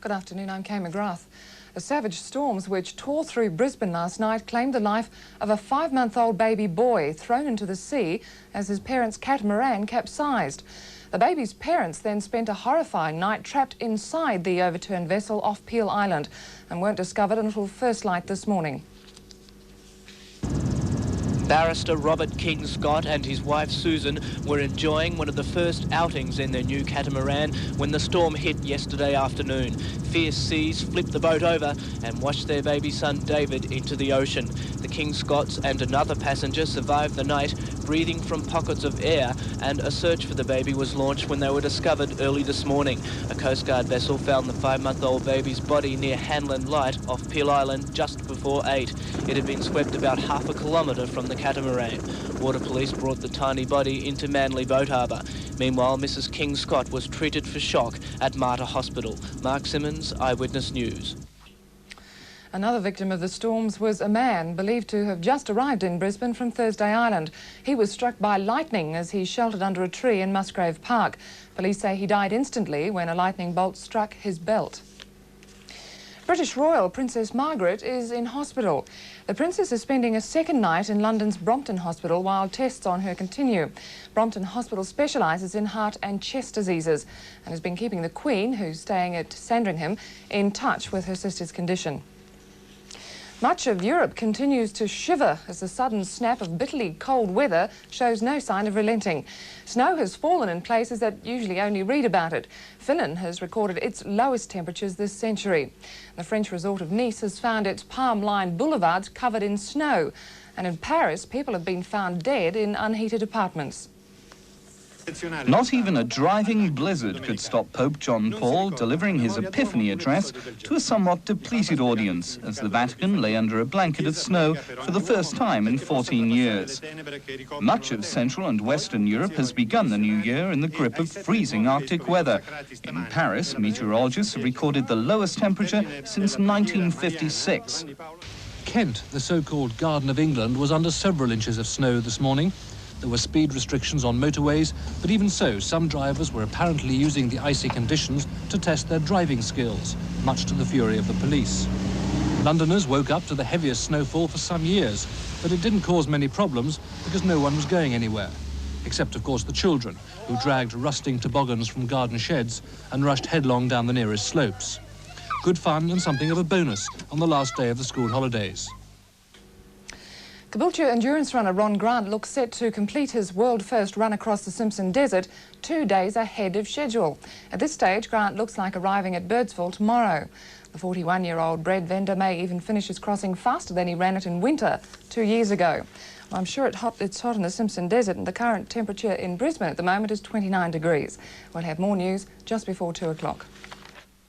Good afternoon, I'm Kay McGrath. The savage storms which tore through Brisbane last night claimed the life of a 5-month-old baby boy thrown into the sea as his parents' catamaran capsized. The baby's parents then spent a horrifying night trapped inside the overturned vessel off Peel Island and weren't discovered until first light this morning. Barrister Robert King-Scott and his wife Susan were enjoying one of the first outings in their new catamaran when the storm hit yesterday afternoon. Fierce seas flipped the boat over and washed their baby son David into the ocean. The King-Scotts and another passenger survived the night, breathing from pockets of air, and a search for the baby was launched when they were discovered early this morning. A Coast Guard vessel found the 5-month-old baby's body near Hanlon Light off Peel Island just before 8. It had been swept about half a kilometre from the catamaran. Water police brought the tiny body into Manly Boat Harbour. Meanwhile, Mrs. King-Scott was treated for shock at Mater Hospital. Mark Simmons, Eyewitness News. Another victim of the storms was a man believed to have just arrived in Brisbane from Thursday Island. He was struck by lightning as he sheltered under a tree in Musgrave Park. Police say he died instantly when a lightning bolt struck his belt. British Royal Princess Margaret is in hospital. The Princess is spending a second night in London's Brompton Hospital while tests on her continue. Brompton Hospital specialises in heart and chest diseases and has been keeping the Queen, who's staying at Sandringham, in touch with her sister's condition. Much of Europe continues to shiver as the sudden snap of bitterly cold weather shows no sign of relenting. Snow has fallen in places that usually only read about it. Finland has recorded its lowest temperatures this century. The French resort of Nice has found its palm-lined boulevards covered in snow. And in Paris, people have been found dead in unheated apartments. Not even a driving blizzard could stop Pope John Paul delivering his Epiphany address to a somewhat depleted audience as the Vatican lay under a blanket of snow for the first time in 14 years. Much of Central and Western Europe has begun the new year in the grip of freezing Arctic weather. In Paris, meteorologists have recorded the lowest temperature since 1956. Kent, the so-called Garden of England, was under several inches of snow this morning. There were speed restrictions on motorways, but even so, some drivers were apparently using the icy conditions to test their driving skills, much to the fury of the police. Londoners woke up to the heaviest snowfall for some years, but it didn't cause many problems because no one was going anywhere. Except, of course, the children, who dragged rusting toboggans from garden sheds and rushed headlong down the nearest slopes. Good fun and something of a bonus on the last day of the school holidays. Caboolture endurance runner Ron Grant looks set to complete his world-first run across the Simpson Desert 2 days ahead of schedule. At this stage, Grant looks like arriving at Birdsville tomorrow. The 41-year-old bread vendor may even finish his crossing faster than he ran it in winter 2 years ago. Well, I'm sure it's hot in the Simpson Desert, and the current temperature in Brisbane at the moment is 29 degrees. We'll have more news just before 2 o'clock.